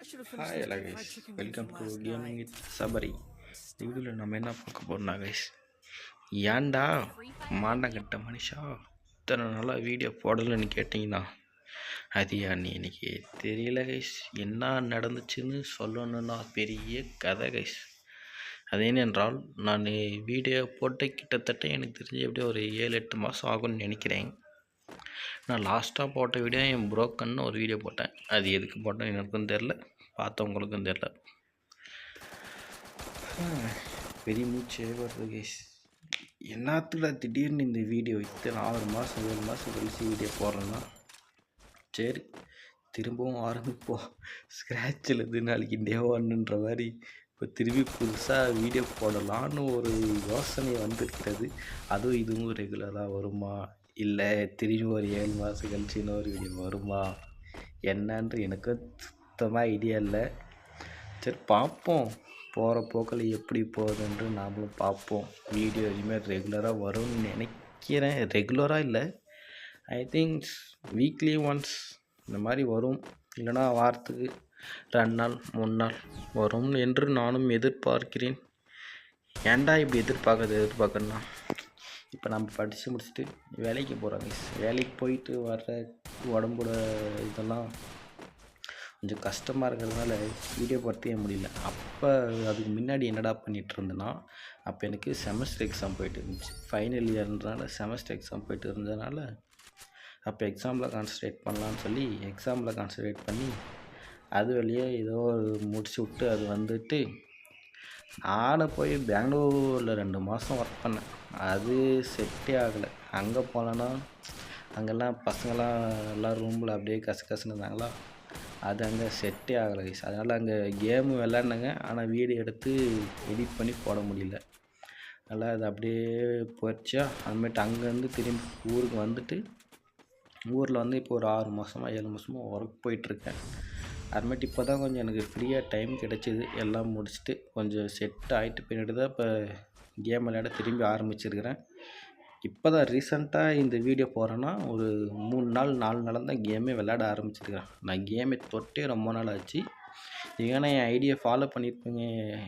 Hi எல்லா guys, welcome to gaming with Sabari. இந்த வீடியோவில் நம்ம என்ன பார்க்க போகிறோம்னா கைஸ், ஏன்டா மாண்டங்கட்ட மனுஷா இத்தனை நாளாக வீடியோ போடலைன்னு கேட்டிங்கன்னா அது ஏன்னு எனக்கு தெரியல கைஸ். என்ன நடந்துச்சுன்னு சொல்லணுன்னா பெரிய கதை கைஸ். அது என்னென்றால், நான் வீடியோ போட்டு கிட்டத்தட்ட எனக்கு தெரிஞ்சு எப்படியும் ஒரு 7-8 மாதம் ஆகும்னு நினைக்கிறேன். நான் லாஸ்ட்டாக போட்ட வீடியோ என் ப்ரோக்கன்னு ஒரு வீடியோ போட்டேன். அது எதுக்கு போட்டேன் எனக்கும் தெரில, பார்த்தவங்களுக்கும் தெரில. பெரிய மூச்சே வருது கைஸ். என்னத்துக்குடா திடீர்னு இந்த வீடியோ இத்தனை 6 மாதம் 7 மாதம் கழிச்சு வீடியோ போடுறேன்னா, சரி திரும்பவும் ஆரம்பிப்போம். ஸ்க்ராட்சில் இருந்து நாளைக்கு டே ஒன்றுன்ற மாதிரி இப்போ திரும்பி புதுசாக வீடியோ போடலான்னு ஒரு யோசனை வந்திருக்கிறது. அதுவும் இதுவும் ரெகுலராக வருமா, இல்லை திரும்பி ஒரு 7 மாதம் கழிச்சு இன்னொரு வீடியோ வருமா என்னன்று எனக்கு சுத்தமாக ஐடியா இல்லை. சரி பார்ப்போம், போகிற போக்கில் எப்படி போகுதுன்று நாமளும் பார்ப்போம். வீடியோ இனிமேல் ரெகுலராக வரும்னு நினைக்கிறேன். ரெகுலராக இல்லை, ஐ திங்க் வீக்லி ஒன்ஸ் இந்த மாதிரி வரும். இல்லைனா வாரத்துக்கு 2 நாள் 3 நாள் வரும் என்று நானும் எதிர்பார்க்கிறேன். ஏன்டா இப்படி எதிர்பார்க்கறேன்னா, இப்போ நம்ம படித்து முடிச்சுட்டு வேலைக்கு போகிறாங்க. வேலைக்கு போயிட்டு வர்ற உடம்போட இதெல்லாம் கொஞ்சம் கஷ்டமாக இருக்கிறதுனால வீடியோ போடவே முடியல. அப்போ அதுக்கு முன்னாடி என்னடா பண்ணிகிட்டு இருந்தேன்னா, அப்போ எனக்கு செமஸ்டர் எக்ஸாம் போயிட்டு இருந்துச்சு. ஃபைனல் இயர்ன்றனால செமஸ்டர் எக்ஸாம் போயிட்டு இருந்ததுனால அப்போ எக்ஸாமில் கான்சன்ட்ரேட் பண்ணலான்னு சொல்லி எக்ஸாமில் கான்சன்ட்ரேட் பண்ணி அது வழியே ஏதோ முடிச்சு விட்டு அது வந்துட்டு நானும் போய் பெங்களூரில் 2 மாதம் ஒர்க் பண்ணேன். அது செட்டே ஆகலை. அங்கே போனேன்னா அங்கெல்லாம் பசங்களாம் எல்லாம் ரூமில் அப்படியே கசுன்னு இருந்தாங்களா, அது அங்கே செட்டே ஆகலை கைஸ். அதனால் அங்கே கேமு விளாட்னாங்க, ஆனால் வீடியோ எடுத்து எடிட் பண்ணி போட முடியல. அதனால் அது அப்படியே போயிடுச்சா. அதுமாதிரி அங்கேருந்து திரும்பி ஊருக்கு வந்துட்டு ஊரில் வந்து இப்போ ஒரு 6 மாதமாக 7 மாதமாக ஒர்க் போயிட்டுருக்கேன். அதுமாதிரி இப்போ தான் கொஞ்சம் எனக்கு ஃப்ரீயாக டைம் கிடச்சிது. எல்லாம் முடிச்சுட்டு கொஞ்சம் செட் ஆகிட்டு பின்னாடி தான் இப்போ கேம் விளையாட திரும்பி ஆரம்பிச்சிருக்கிறேன். இப்போ தான் ரீசெண்டாக இந்த வீடியோ போகிறேன்னா ஒரு 3 நாள் 4 நாள் தான் கேமே விளையாட ஆரம்பிச்சிருக்கிறேன். நான் கேமை தொட்டே ரொம்ப நாள் ஆச்சு. ஏன்னா என் ஐடியை ஃபாலோ பண்ணியிருப்பீங்க,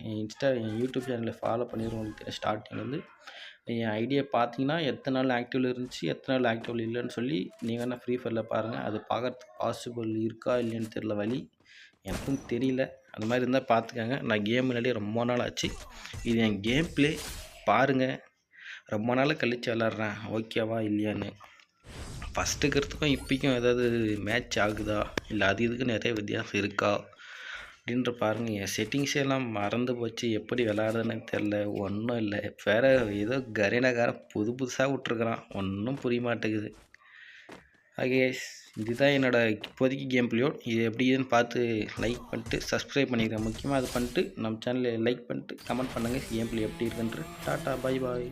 என் யூடியூப் சேனலில் ஃபாலோ பண்ணிடுவோம். ஸ்டார்டிங்லேருந்து என் ஐடியா பார்த்தீங்கன்னா எத்தனை நாள் ஆக்டிவில் இருந்துச்சு, எத்தனை நாள் ஆக்டிவில் இல்லைன்னு சொல்லி நீங்கள் வேணால் ஃப்ரீ ஃபயரில் பாருங்கள். அது பார்க்குறதுக்கு பாசிபிள் இருக்கா இல்லைன்னு தெரில, வழி எனக்கும் தெரியல. அந்த மாதிரி இருந்தால் பார்த்துக்கங்க. நான் கேம் விளையாடி ரொம்ப நாள் ஆச்சு. இது என் கேம் ப்ளே பாருங்கள். ரொம்ப நாள் கழித்து விளாட்றேன், ஓகேவா இல்லையான்னு. ஃபஸ்ட்டுக்கிறதுக்கும் இப்போக்கும் ஏதாவது மேட்ச் ஆகுதா, இல்லை அது இதுக்கு நிறைய வித்தியாசம் இருக்கா அப்படின்ற பாருங்கள். என் செட்டிங்ஸே எல்லாம் மறந்து போச்சு, எப்படி விளாட்றதுன்னு தெரில. ஒன்றும் இல்லை, வேறு ஏதோ கரீனாக்காரன் புதுசாக விட்ருக்குறான், ஒன்றும் புரிய மாட்டேங்குது. ஓகே, இதுதான் என்னோடய இப்போதைக்கு கேம் பிளேயோ. இது எப்படின்னு பார்த்து லைக் பண்ணிட்டு சப்ஸ்கிரைப் பண்ணிக்கிறேன். முக்கியமாக அது பண்ணிட்டு நம்ம சேனலை லைக் பண்ணிட்டு கமெண்ட் பண்ணுங்கள் கேம் பிளே எப்படி இருக்குன்ற. Tata, bye bye.